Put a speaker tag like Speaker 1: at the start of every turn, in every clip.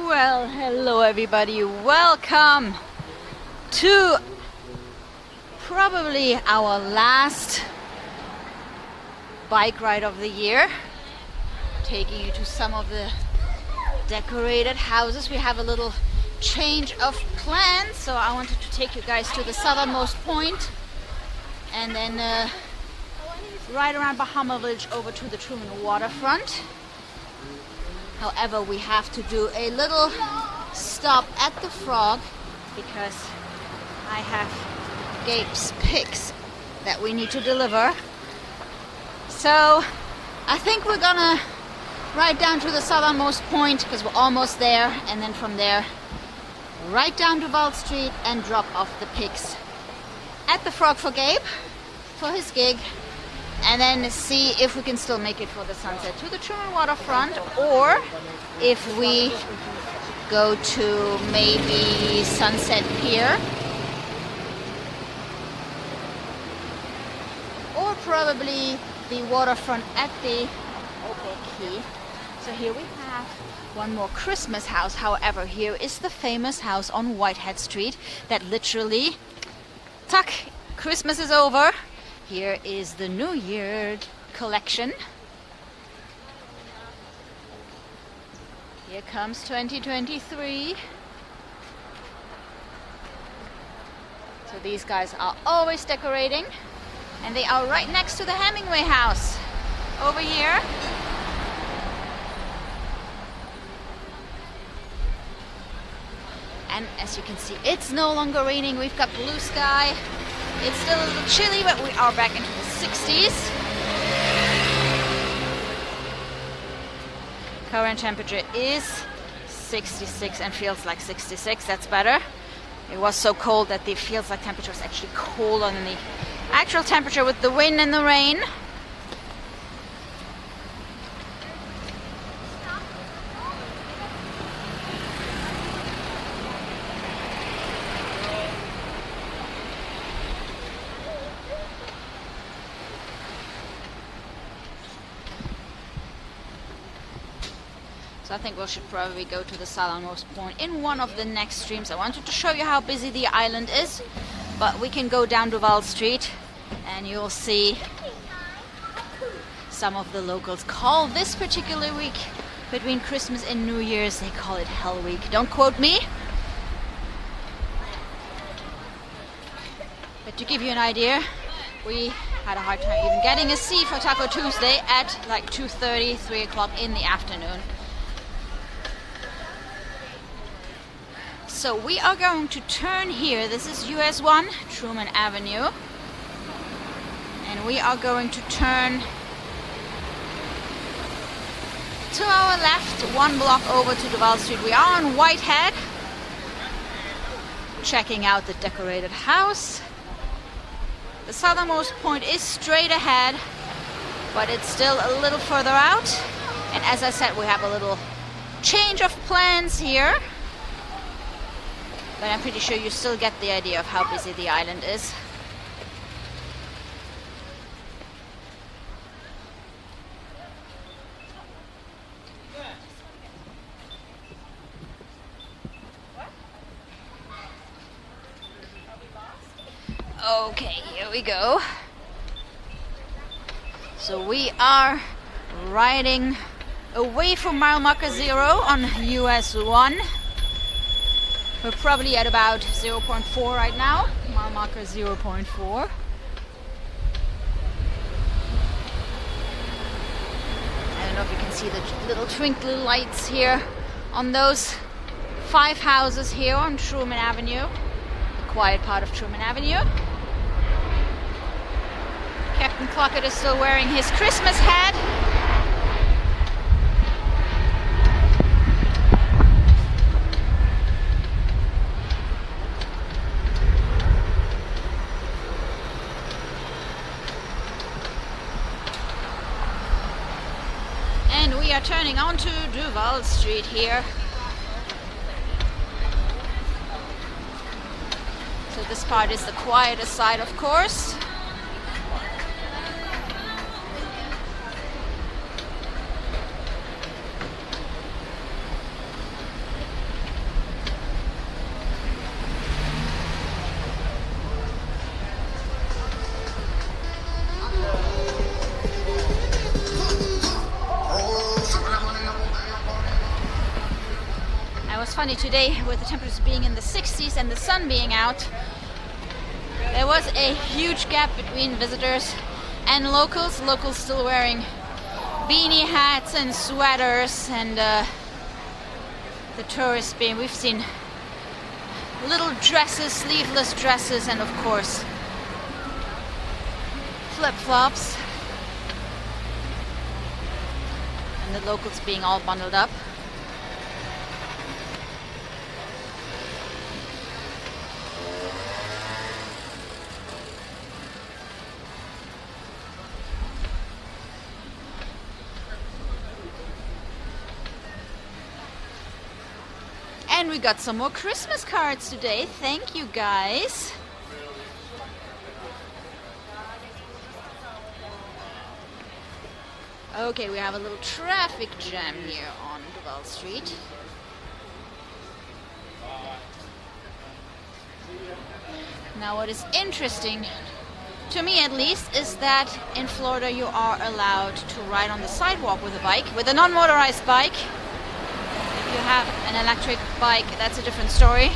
Speaker 1: Well, hello everybody. Welcome to probably our last bike ride of the year. Taking you to some of the decorated houses. We have a little change of plans, so I wanted to take you guys to the southernmost point and then ride around Bahama Village over to the Truman waterfront. However, we have to do a little stop at the Frog because I have Gabe's picks that we need to deliver. So I think we're gonna ride down to the southernmost point because we're almost there, and then from there right down Duval Street and drop off the picks at the Frog for Gabe for his gig, and then see if we can still make it for the sunset to the Truman waterfront, or if we go to maybe Sunset Pier, or probably the waterfront at the Key. So here we have one more Christmas house. However, here is the famous house on Whitehead Street that literally, tuck, Christmas is over. Here is the New Year collection. Here comes 2023. So these guys are always decorating, and they are right next to the Hemingway house over here. And as you can see, it's no longer raining. We've got blue sky. It's still a little chilly, but we are back into the 60s. Current temperature is 66 and feels like 66. That's better. It was so cold that the feels like temperature was actually colder than the actual temperature with the wind and the rain. So I think we should probably go to the southernmost point in one of the next streams. I wanted to show you how busy the island is, but we can go down Duval Street and you'll see some of the locals call this particular week between Christmas and New Year's, they call it Hell Week. Don't quote me. But to give you an idea, we had a hard time even getting a seat for Taco Tuesday at like 2:30, 3 o'clock in the afternoon. So we are going to turn here. This is US 1, Truman Avenue. And we are going to turn to our left, one block over to Duval Street. We are on Whitehead, checking out the decorated house. The southernmost point is straight ahead, but it's still a little further out. And as I said, we have a little change of plans here. But I'm pretty sure you still get the idea of how busy the island is. Okay, here we go. So we are riding away from mile marker 0 on US 1. We're probably at about 0.4 right now. Mile marker 0.4. I don't know if you can see the little twinkly lights here on those 5 houses here on Truman Avenue, the quiet part of Truman Avenue. Captain Clockett is still wearing his Christmas hat. We are turning onto Duval Street here. So this part is the quieter side, of course. funny today with the temperatures being in the 60s and the sun being out. There was a huge gap between visitors and locals. Locals still wearing beanie hats and sweaters, and the tourists being, we've seen little dresses, sleeveless dresses, and of course flip-flops, and the locals being all bundled up. And we got some more Christmas cards today. Thank you, guys. Okay, we have a little traffic jam here on Duval Street. Now, what is interesting, to me at least, is that in Florida you are allowed to ride on the sidewalk with a bike, with a non-motorized bike. If you have an electric bike, that's a different story.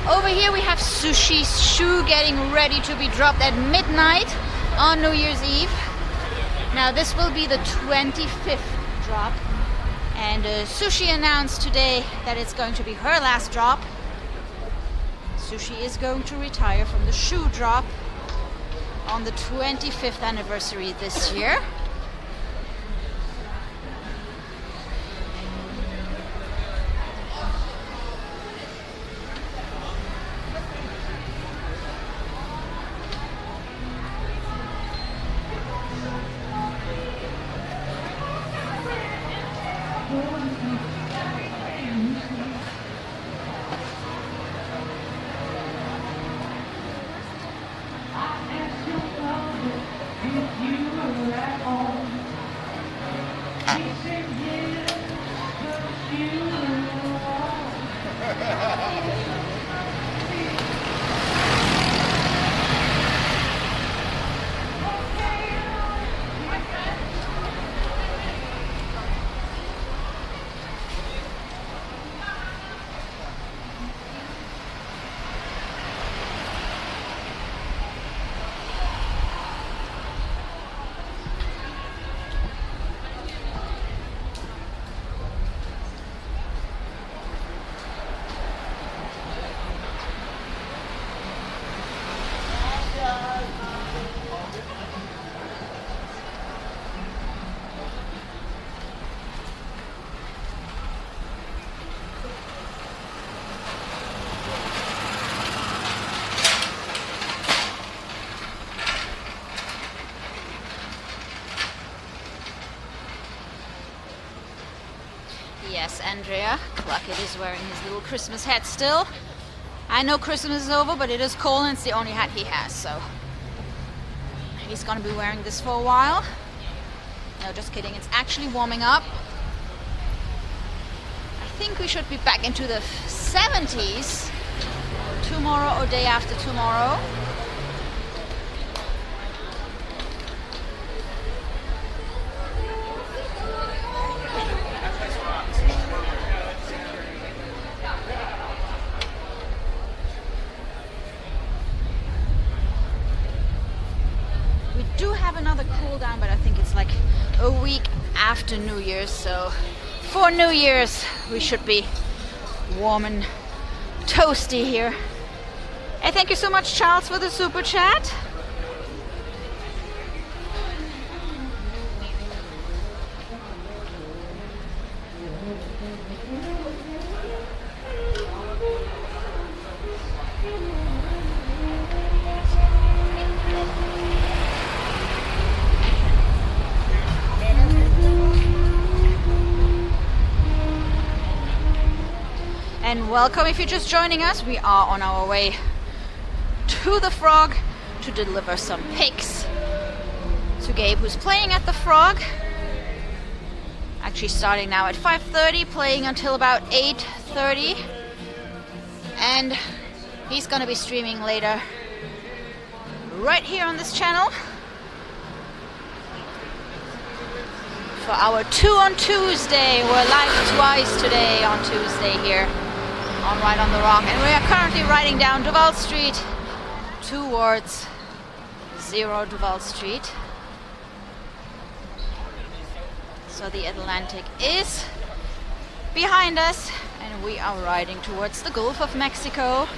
Speaker 1: Over here we have Sushi's shoe getting ready to be dropped at midnight on New Year's Eve. Now this will be the 25th drop, and Sushi announced today that it's going to be her last drop. Sushi is going to retire from the shoe drop on the 25th anniversary this year. Yes, Andrea, Cluckett is wearing his little Christmas hat still. I know Christmas is over, but it is cold and it's the only hat he has, so he's gonna be wearing this for a while. No, just kidding, it's actually warming up. I think we should be back into the 70s tomorrow or day after tomorrow. Another cool down, but I think it's like a week after New Year's, so for New Year's we should be warm and toasty here. Hey, thank you so much, Charles, for the super chat. and welcome if you're just joining us. We are on our way to the Frog to deliver some pics to Gabe, who's playing at the Frog. Actually starting now at 5:30, playing until about 8:30. And he's gonna be streaming later right here on this channel for our 2 on Tuesday. We're live twice today on Tuesday here on Right on the Rock, and we are currently riding down Duval Street towards 0 Duval Street. So the Atlantic is behind us and we are riding towards the Gulf of Mexico.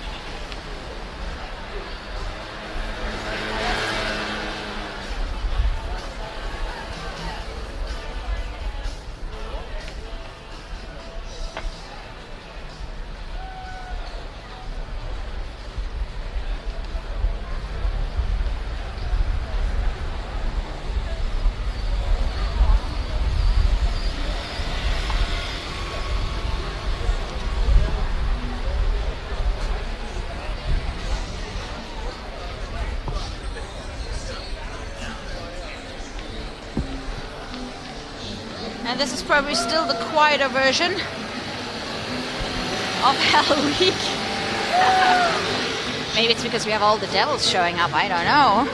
Speaker 1: And this is probably still the quieter version of Hell Week. Maybe it's because we have all the devils showing up, I don't know.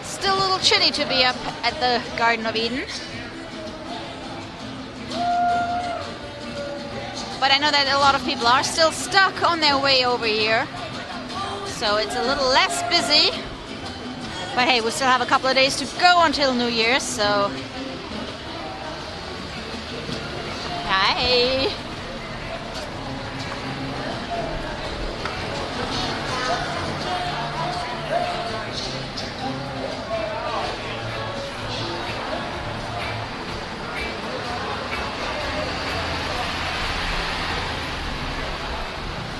Speaker 1: Still a little chilly to be up at the Garden of Eden. But I know that a lot of people are still stuck on their way over here. So it's a little less busy. But hey, we still have a couple of days to go until New Year's, so... Hi.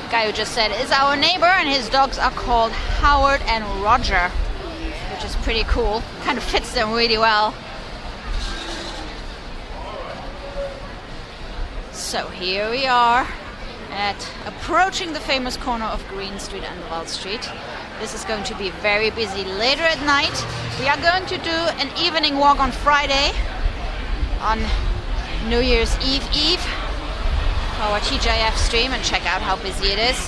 Speaker 1: Guy who just said is our neighbor, and his dogs are called Howard and Roger, which is pretty cool. Kind of fits them really well. So here we are at approaching the famous corner of Green Street and Duval Street. This is going to be very busy later at night. We are going to do an evening walk on Friday, on New Year's Eve for our TJF stream, and check out how busy it is.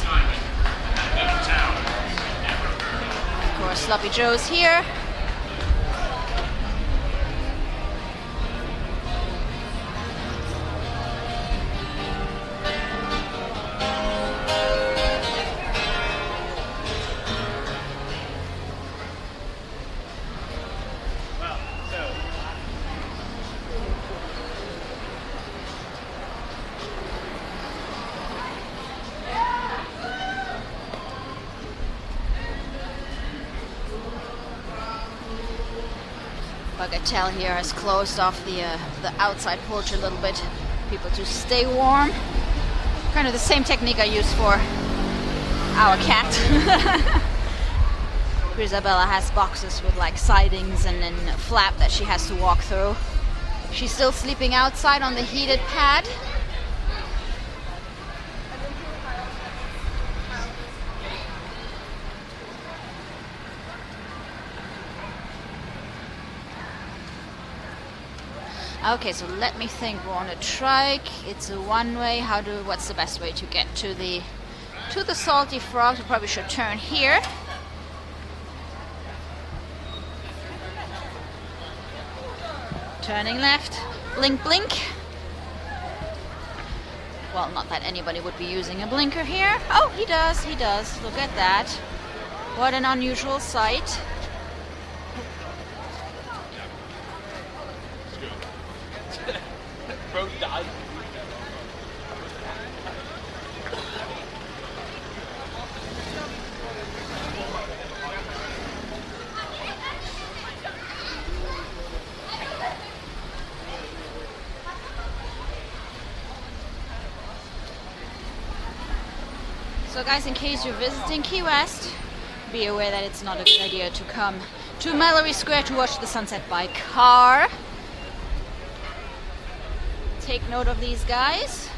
Speaker 1: Of course, Sloppy Joe's here. Bagatelle here has closed off the outside porch a little bit, people to stay warm. Kind of the same technique I use for our cat. Isabella has boxes with like sidings and then a flap that she has to walk through. She's still sleeping outside on the heated pad. Okay, so let me think. We're on a trike. It's a one-way. What's the best way to get to the Salty Frog? We probably should turn here. Turning left. Blink, blink. Well, not that anybody would be using a blinker here. Oh, he does. He does. Look at that. What an unusual sight.
Speaker 2: Bro died.
Speaker 1: So guys, in case you're visiting Key West, be aware that it's not a good idea to come to Mallory Square to watch the sunset by car. Take note of these guys.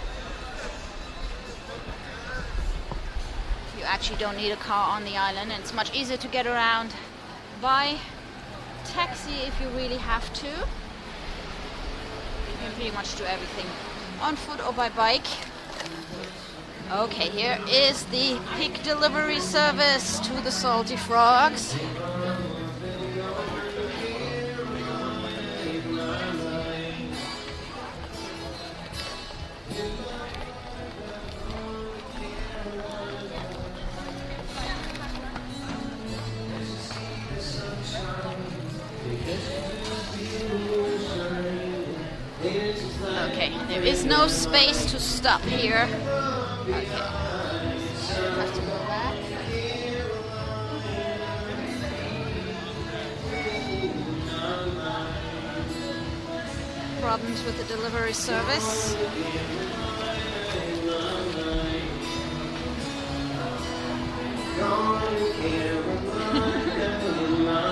Speaker 1: you actually don't need a car on the island, and it's much easier to get around by taxi if you really have to. You can pretty much do everything on foot or by bike. Okay, here is the pig delivery service to the Salty Frogs. Okay, there is no space to stop here. Okay. Have to go back. Problems with the delivery service.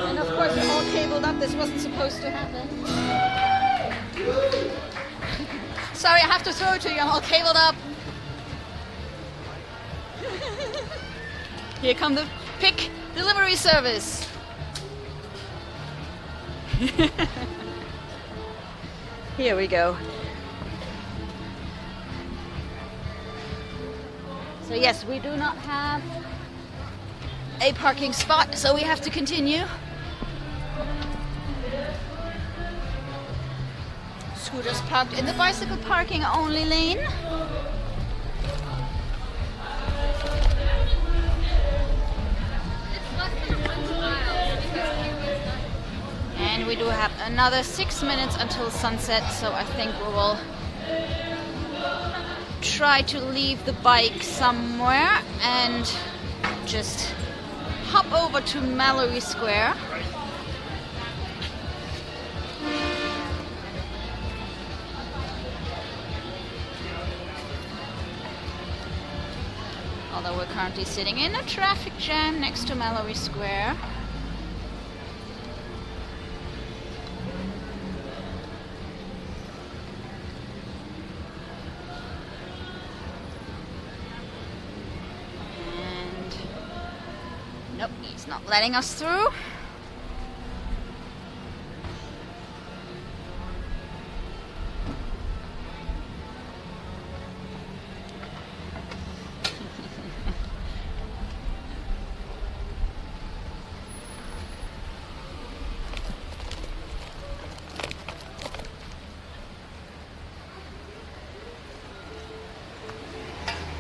Speaker 1: And of course they're all cabled up. This wasn't supposed to happen. Sorry, I have to throw it to you. I'm all cabled up. Here come the pig delivery service. Here we go. So yes, we do not have a parking spot, so we have to continue. Scooters parked in the bicycle parking only lane. And we do have another 6 minutes until sunset, so I think we will try to leave the bike somewhere and just hop over to Mallory Square. Although we're currently sitting in a traffic jam next to Mallory Square. And nope, he's not letting us through.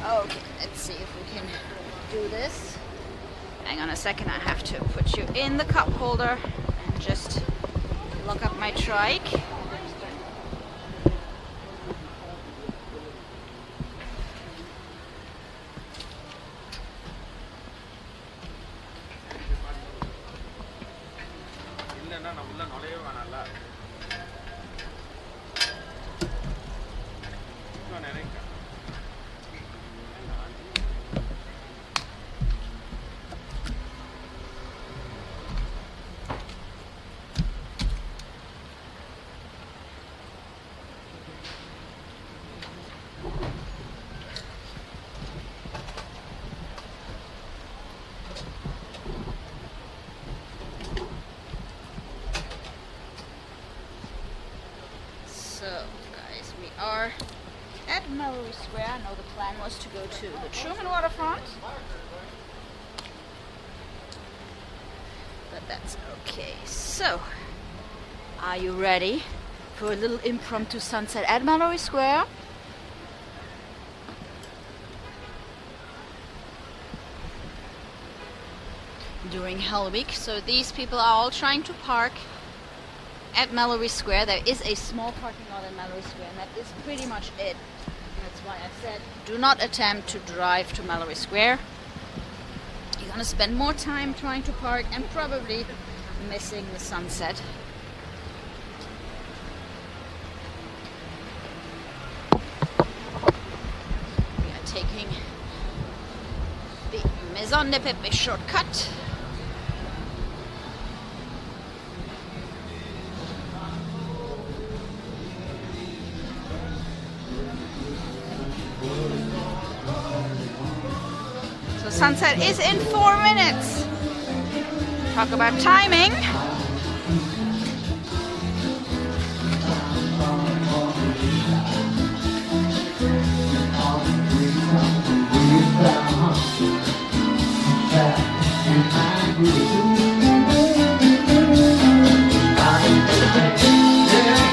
Speaker 1: Okay, let's see if we can do this. Hang on a second, I have to put you in the cup holder and just lock up my trike. So, guys, we are at Mallory Square. I know the plan was to go to the Truman waterfront, but that's okay. So, are you ready for a little impromptu sunset at Mallory Square? During Hell Week, so these people are all trying to park at Mallory Square. There is a small parking lot at Mallory Square, and that is pretty much it. That's why I said do not attempt to drive to Mallory Square. You're gonna spend more time trying to park and probably missing the sunset. We are taking the Maison de Pepe shortcut. sunset is in 4 minutes. Talk about timing.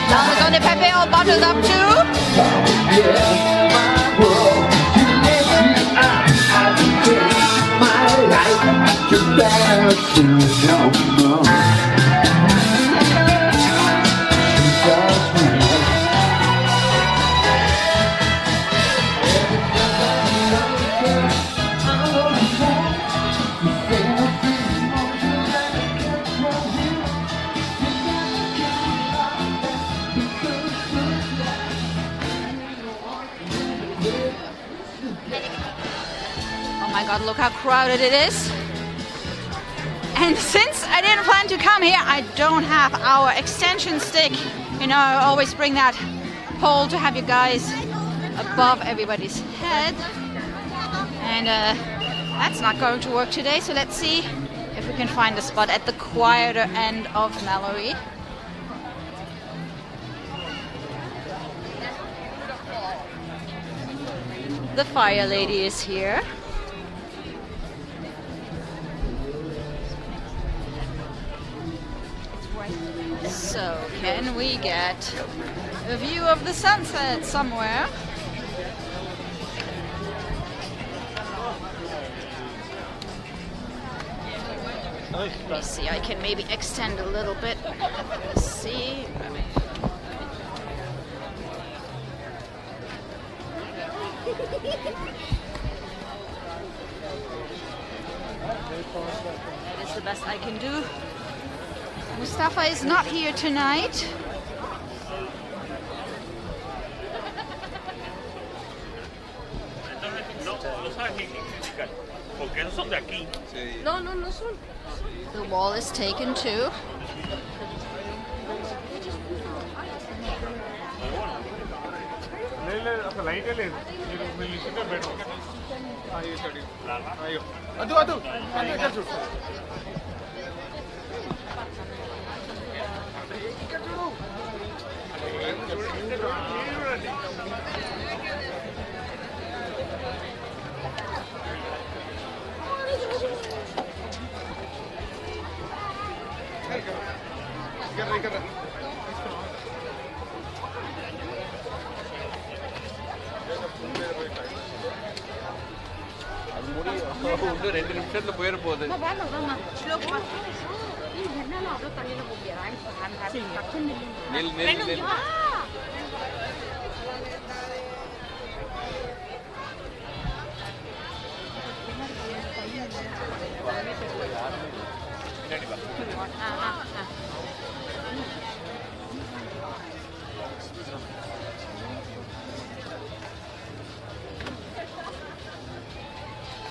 Speaker 1: Thomas on the Pepe all bottled up too. Oh my god, look how crowded it is. And since I didn't plan to come here, I don't have our extension stick. You know, I always bring that pole to have you guys above everybody's head. And that's not going to work today, so let's see if we can find a spot at the quieter end of Mallory. The fire lady is here. So, can we get a view of the sunset somewhere? Let me see, I can maybe extend a little bit. Let's see. That is the best I can do. Mustafa is not here tonight. The wall is taken too.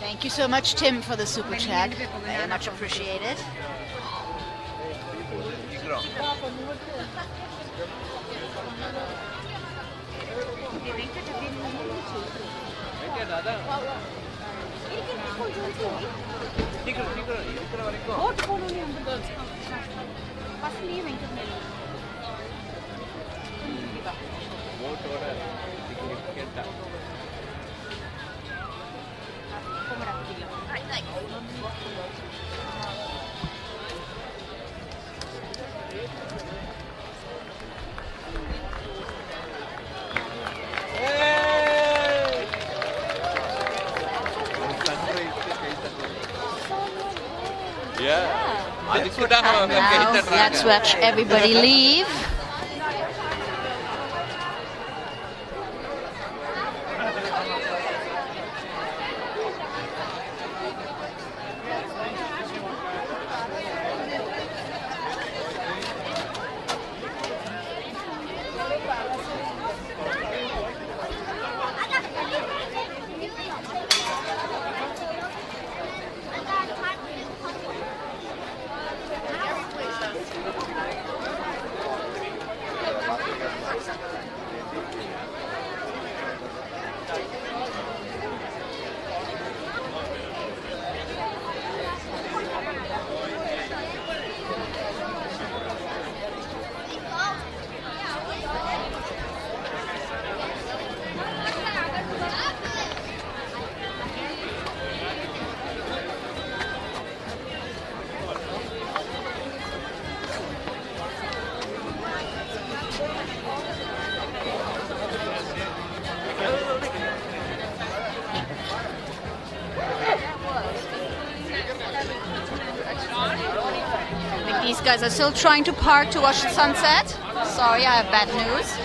Speaker 1: Thank you so much, Tim, for the super chat. Very much appreciated. Now, let's watch everybody leave. These guys are still trying to park to watch the sunset. Sorry, I have bad news.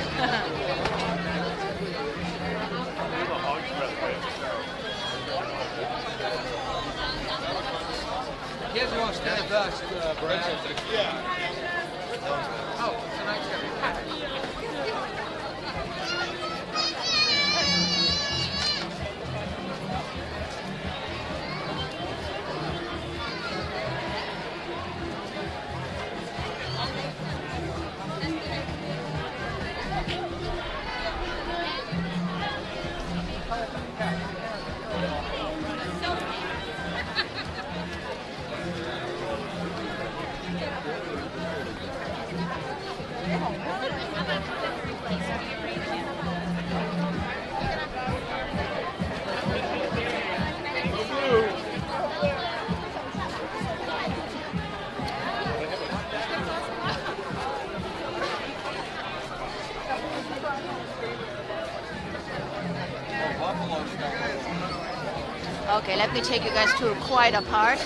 Speaker 1: Okay, let me take you guys to a quieter part.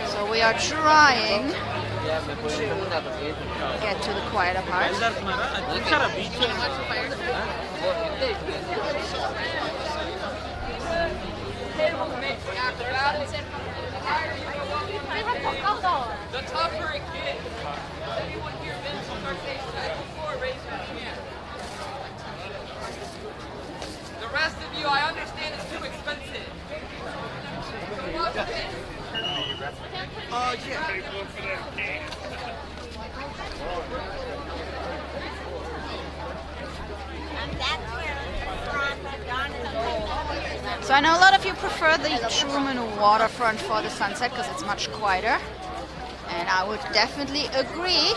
Speaker 1: So we are trying to get to the quieter part.
Speaker 2: The tougher it gets. Anyone here been to Startation before? Raise your hand. The rest of you, I understand it's too expensive.
Speaker 1: So I know a lot of you prefer the Truman waterfront for the sunset because it's much quieter, and I would definitely agree,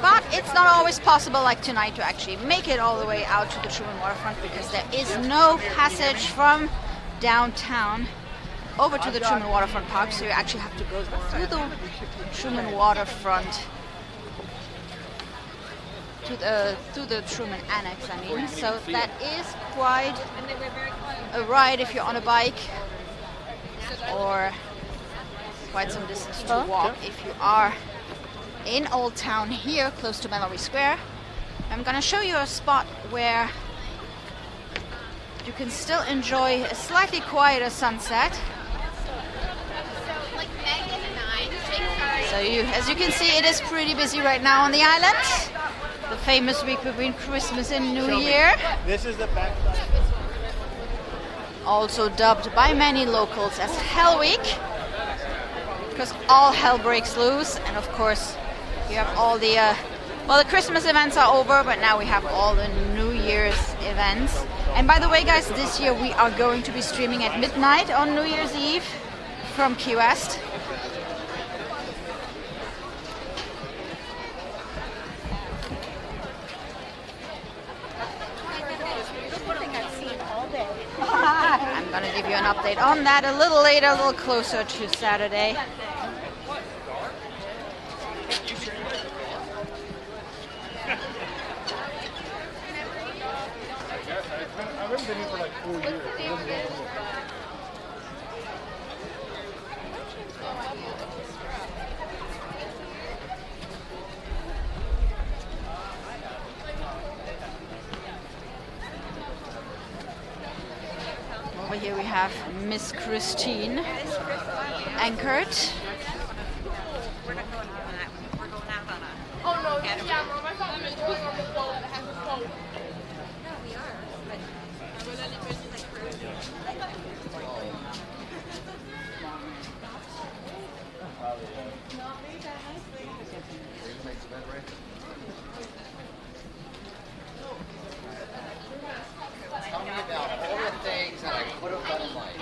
Speaker 1: but it's not always possible like tonight to actually make it all the way out to the Truman waterfront because there is no passage from downtown over to the Truman waterfront park, so you actually have to go through the Truman waterfront to the Truman Annex, I mean. So that is quite a ride if you're on a bike, or quite some distance to walk if you are in Old Town here, close to Mallory Square. I'm gonna show you a spot where you can still enjoy a slightly quieter sunset. So as you can see, it is pretty busy right now on the island. The famous week between Christmas and New Year.
Speaker 3: This is the back.
Speaker 1: Also dubbed by many locals as Hell Week, because all hell breaks loose, and of course you have all the the Christmas events are over, but now we have all the New Year's events. And by the way, guys, this year we are going to be streaming at midnight on New Year's Eve from Key West. I'm going to give you an update on that a little later, a little closer to Saturday.
Speaker 3: I haven't been here for like 4 years.
Speaker 1: Over here we have Miss Christine anchored.
Speaker 4: Tell me about all the things that I could have done in life.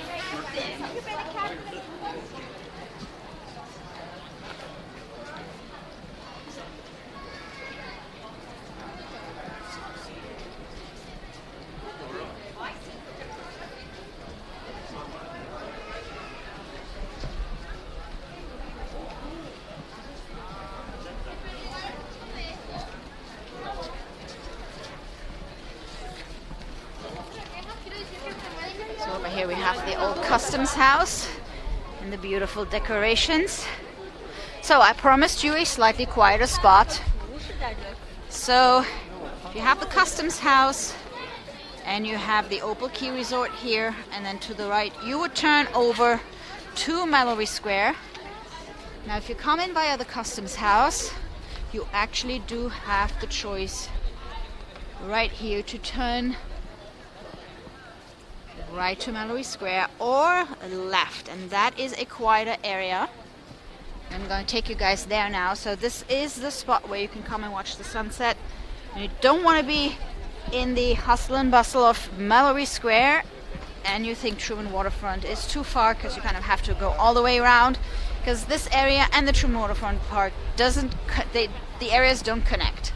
Speaker 1: So over here we have the old customs house and the beautiful decorations. So I promised you a slightly quieter spot. So if you have the customs house and you have the Opal Key Resort here, and then to the right you would turn over to Mallory Square. Now if you come in via the customs house, you actually do have the choice right here to turn right to Mallory Square or left, and that is a quieter area. I'm going to take you guys there now. So this is the spot where you can come and watch the sunset. And you don't want to be in the hustle and bustle of Mallory Square and you think Truman Waterfront is too far, because you kind of have to go all the way around, because this area and the Truman Waterfront Park the areas don't connect.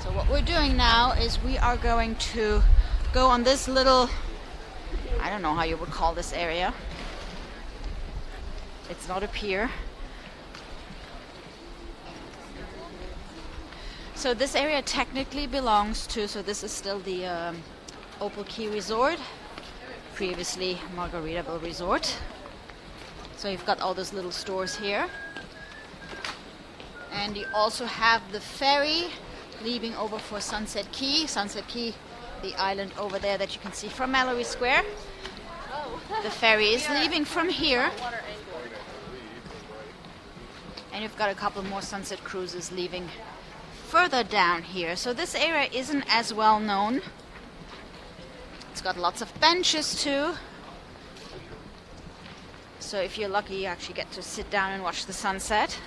Speaker 1: So what we're doing now is we are going to go on this little, I don't know how you would call this area. It's not a pier. So this area technically belongs to, so this is still the Opal Key Resort, previously Margaritaville Resort. So you've got all those little stores here. And you also have the ferry leaving over for Sunset Key. Sunset Key, the island over there that you can see from Mallory Square. The ferry is leaving from here. And you've got a couple more sunset cruises leaving further down here. So this area isn't as well known. It's got lots of benches too. So if you're lucky, you actually get to sit down and watch the sunset.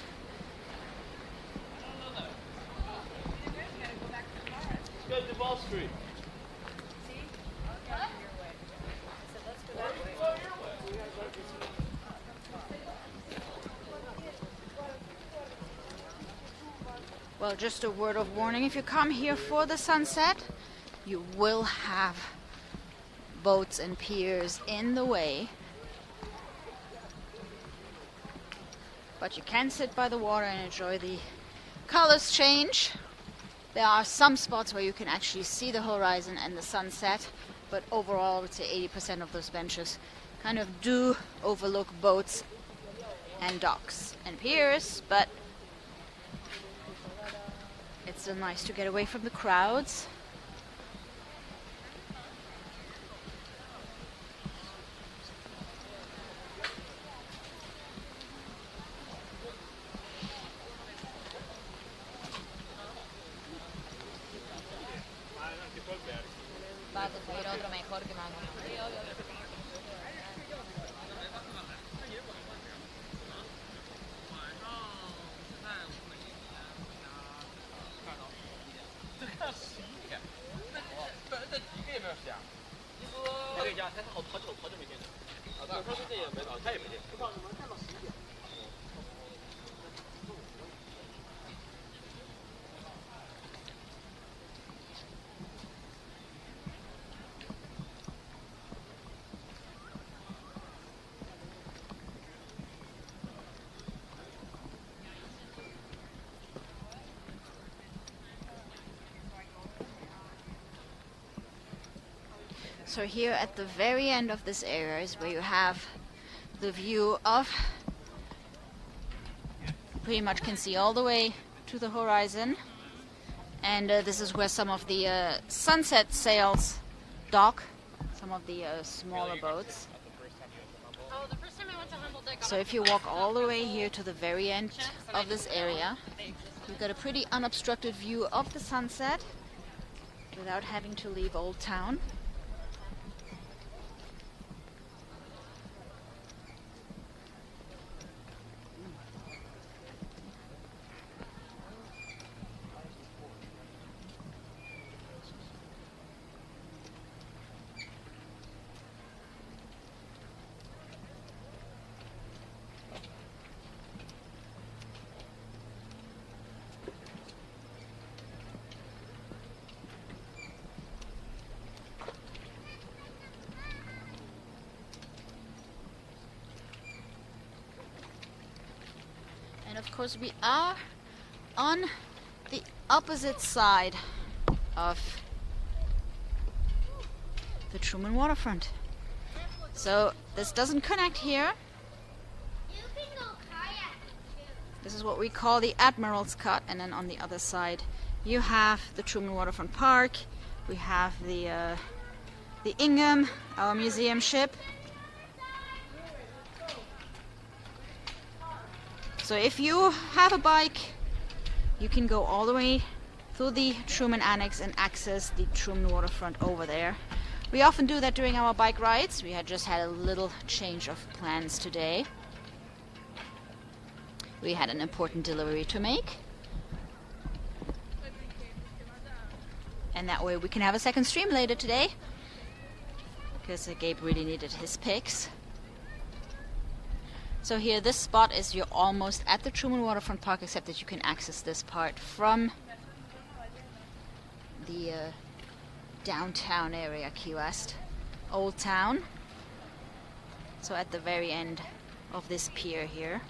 Speaker 2: Let's go to Duval Street.
Speaker 1: Well, just a word of warning, if you come here for the sunset, you will have boats and piers in the way. But you can sit by the water and enjoy the colors change. There are some spots where you can actually see the horizon and the sunset, but overall I would say 80% of those benches kind of do overlook boats and docks and piers, but it's still nice to get away from the crowds. So here at the very end of this area is where you have the view of, pretty much can see all the way to the horizon. And this is where some of the sunset sails dock, some of the smaller boats. So if you walk all the way here to the very end of this area, you've got a pretty unobstructed view of the sunset without having to leave Old Town. And of course we are on the opposite side of the Truman waterfront. So this doesn't connect here. This is what we call the Admiral's Cut, and then on the other side you have the Truman Waterfront Park. We have the Ingham, our museum ship. So if you have a bike, you can go all the way through the Truman Annex and access the Truman Waterfront over there. We often do that during our bike rides. We had just had a little change of plans today. We had an important delivery to make. And that way we can have a second stream later today, because Gabe really needed his pics. So here, this spot is, you're almost at the Truman Waterfront Park, except that you can access this part from the downtown area, Key West, Old Town. So at the very end of this pier here,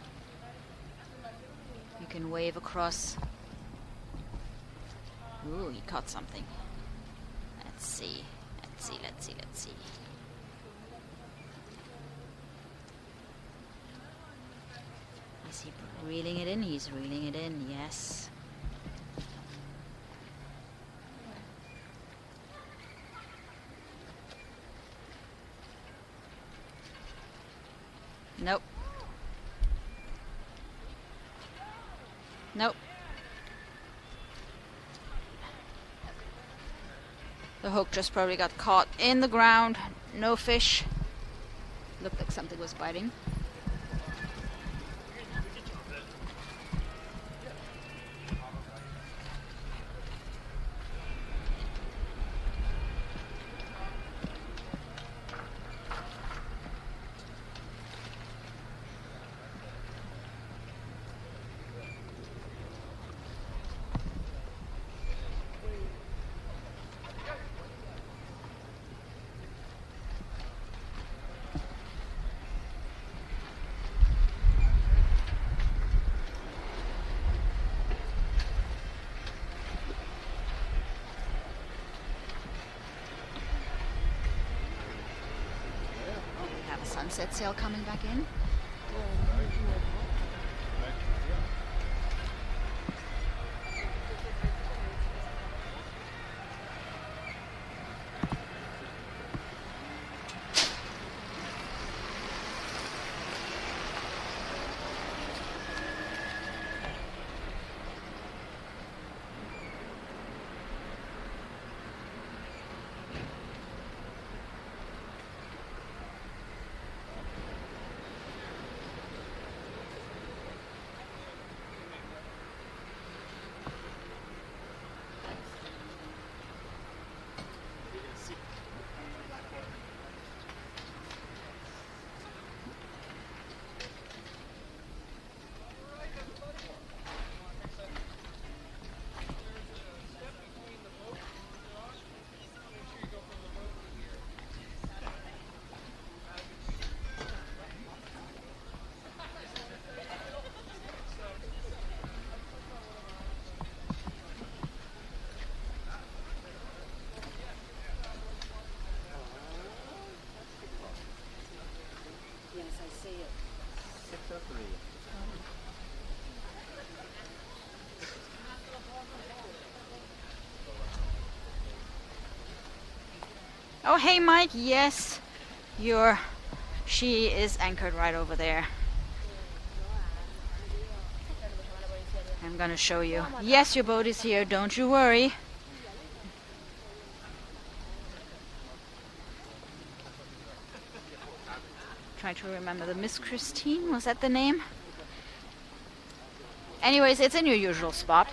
Speaker 1: you can wave across. Ooh, he caught something. Let's see. Let's see. Is he reeling it in? He's reeling it in, yes. Nope. Nope. The hook just probably got caught in the ground. No fish. Looked like something was biting. Sunset sail coming back in. Oh, hey, Mike. Yes, she is anchored right over there. I'm gonna show you. Yes, your boat is here. Don't you worry. Try to remember the Miss Christine. Was that the name? Anyways, it's in your usual spot.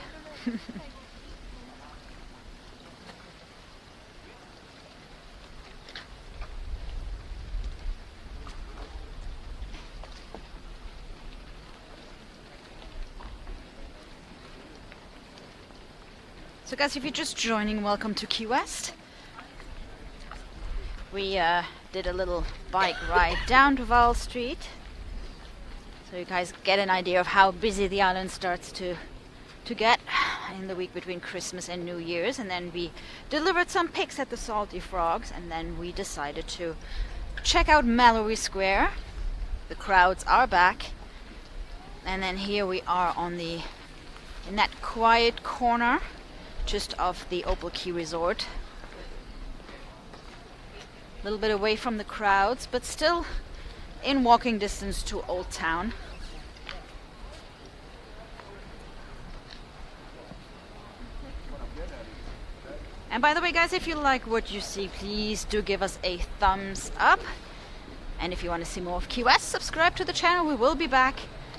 Speaker 1: So guys, if you're just joining, welcome to Key West. We did a little bike ride down Duval Street. So you guys get an idea of how busy the island starts to get in the week between Christmas and New Year's. And then we delivered some pics at the Salty Frogs, and then we decided to check out Mallory Square. The crowds are back, and then here we are in that quiet corner just off the Opal Key Resort. A little bit away from the crowds, but still in walking distance to Old Town. And by the way, guys, if you like what you see, please do give us a thumbs up. And if you want to see more of Key West, subscribe to the channel. We will be back,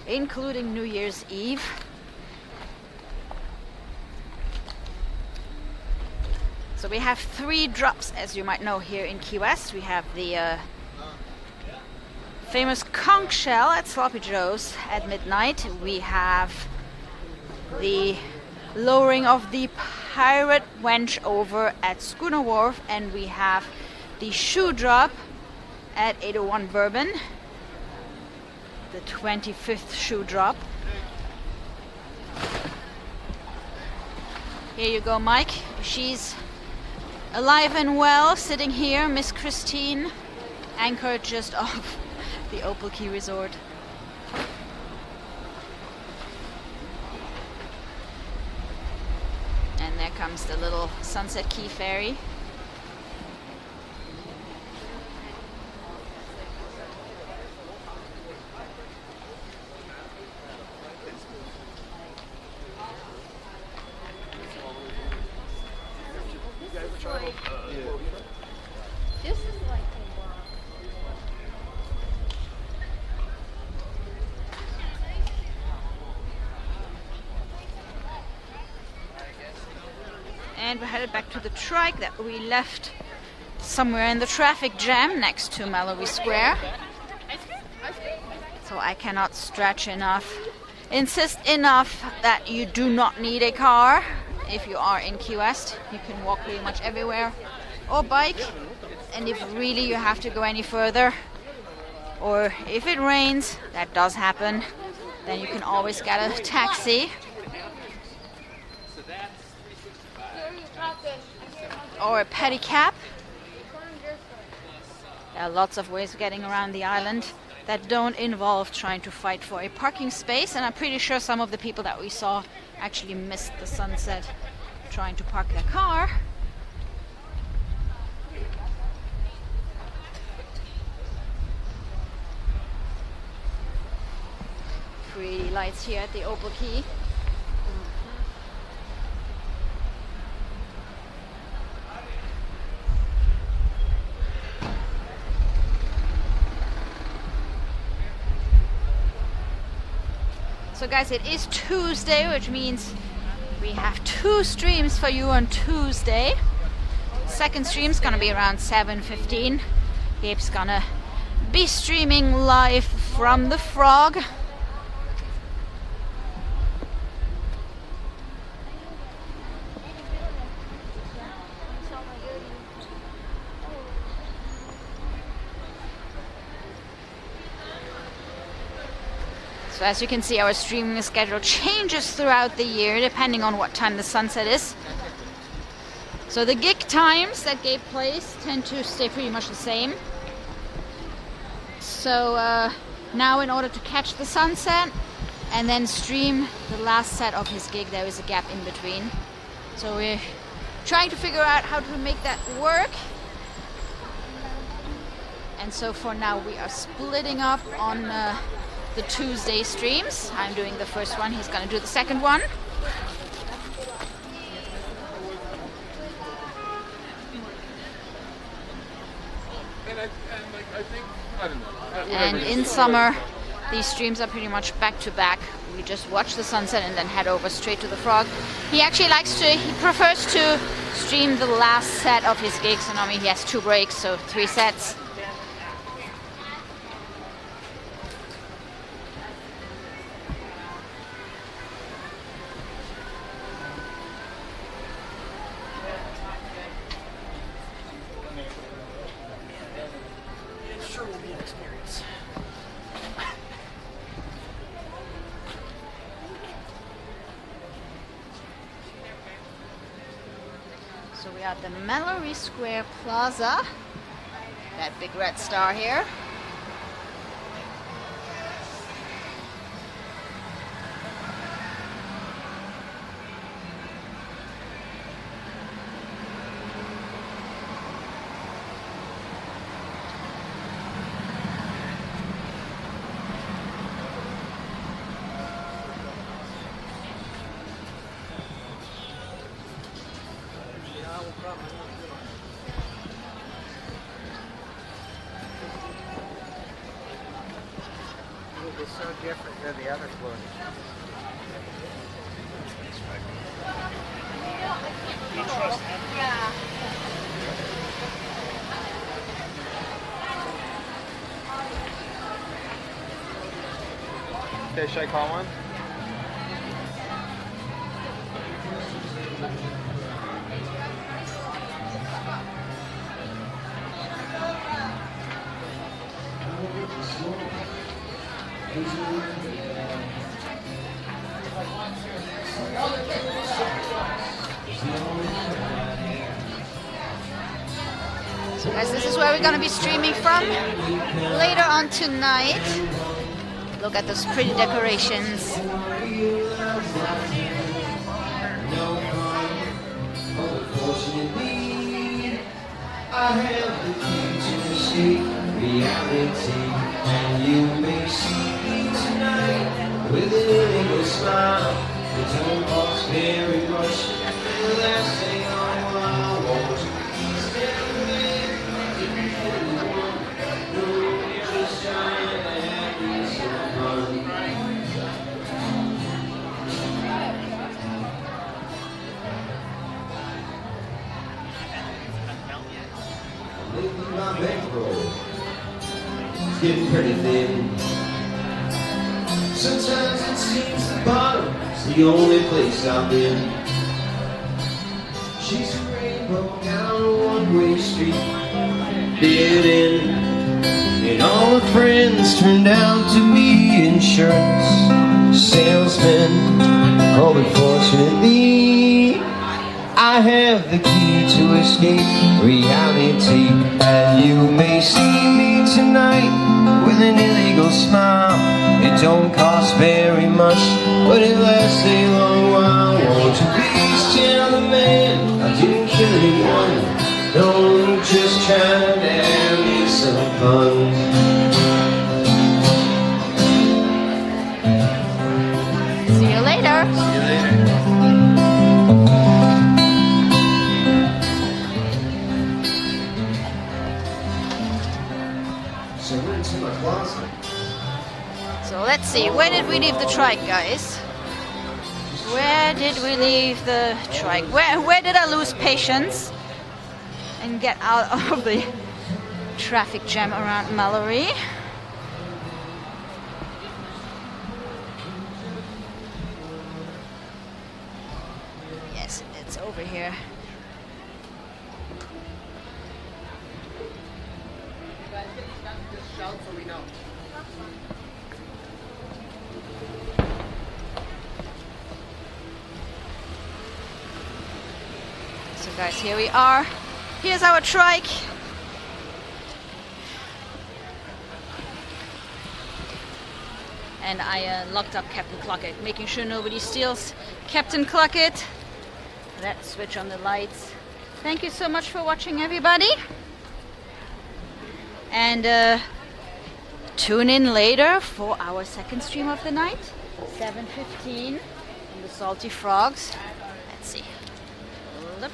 Speaker 1: including New Year's Eve. So we have 3 drops, as you might know, here in Key West. We have the famous conch shell at Sloppy Joe's at midnight. We have the lowering of the pirate wench over at Schooner Wharf, and we have the shoe drop at 801 Bourbon, the 25th shoe drop. Here you go, Mike. She's alive and well, sitting here, Miss Christine, anchored just off the Opal Key Resort. And there comes the little Sunset Key ferry.
Speaker 5: This is like
Speaker 1: And we're headed back to the trike that we left somewhere in the traffic jam next to Mallory Square. So I cannot insist enough that you do not need a car if you are in Key West. You can walk pretty much everywhere or bike. And if really you have to go any further, or if it rains, that does happen, then you can always get a taxi. Or a pedicab. There are lots of ways of getting around the island that don't involve trying to fight for a parking space, and I'm pretty sure some of the people that we saw actually missed the sunset trying to park their car. Pretty lights here at the Opal Key. So guys, it is Tuesday, which means we have 2 streams for you on Tuesday. Second stream's gonna be around 7:15. Gabe's gonna be streaming live from the Frog. So as you can see, our streaming schedule changes throughout the year depending on what time the sunset is. So the gig times that Gabe plays tend to stay pretty much the same. So now in order to catch the sunset and then stream the last set of his gig, there is a gap in between. So we're trying to figure out how to make that work. And so for now we are splitting up on the Tuesday streams. I'm doing the first one, he's gonna do the second one. And in summer, these streams are pretty much back to back. We just watch the sunset and then head over straight to the Frog. He actually he prefers to stream the last set of his gigs, and I mean he has 2 breaks, so 3 sets. We're at the Mallory Square Plaza. That big red star here.
Speaker 4: It's so different than the other floors.
Speaker 5: Yeah.
Speaker 3: Okay, should I call one?
Speaker 1: So guys, this is where we're gonna be streaming from later on tonight. Look at those pretty decorations.
Speaker 6: I have the key to escape reality, and you may see me tonight with an illegal smile. It don't cost very much. The last thing I want to be standing if you really want. No, you're just trying to have me some fun. Lately my bankroll is getting pretty thin. Sometimes it seems the bottom's the only place I've been. She's a rainbow down a one-way street, dead end, and all her friends turned out to be insurance salesmen. Oh, unfortunately, I have the key to escape reality, and you may see me tonight with an illegal smile. It don't cost very much, but it lasts a long while. Won't you please tell the man I didn't kill anyone? No, just trying to have me some fun.
Speaker 1: See you later.
Speaker 3: See you later.
Speaker 6: So I went to my closet.
Speaker 1: So let's see, where did we leave the trike, guys? Where did we leave the trike? Where did I lose patience and get out of the traffic jam around Mallory? Yes, it's over here.
Speaker 4: Shout so we know.
Speaker 1: So guys, here we are. Here's our trike. And I locked up Captain Cluckett, making sure nobody steals Captain Cluckett. Let's switch on the lights. Thank you so much for watching, everybody. And tune in later for our second stream of the night, 7:15, on the Salty Frogs. Let's see. Hold up.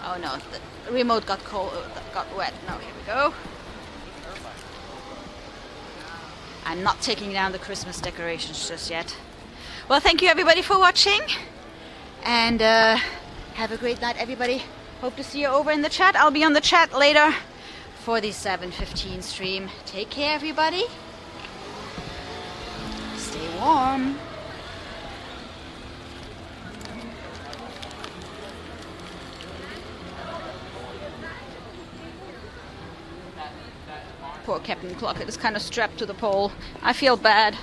Speaker 1: Oh no, the remote got cold, got wet. Now here we go. I'm not taking down the Christmas decorations just yet. Well, thank you everybody for watching, and have a great night, everybody. Hope to see you over in the chat. I'll be on the chat later for the 7:15 stream. Take care, everybody. Stay warm. Poor Captain Cluckett is kind of strapped to the pole. I feel bad.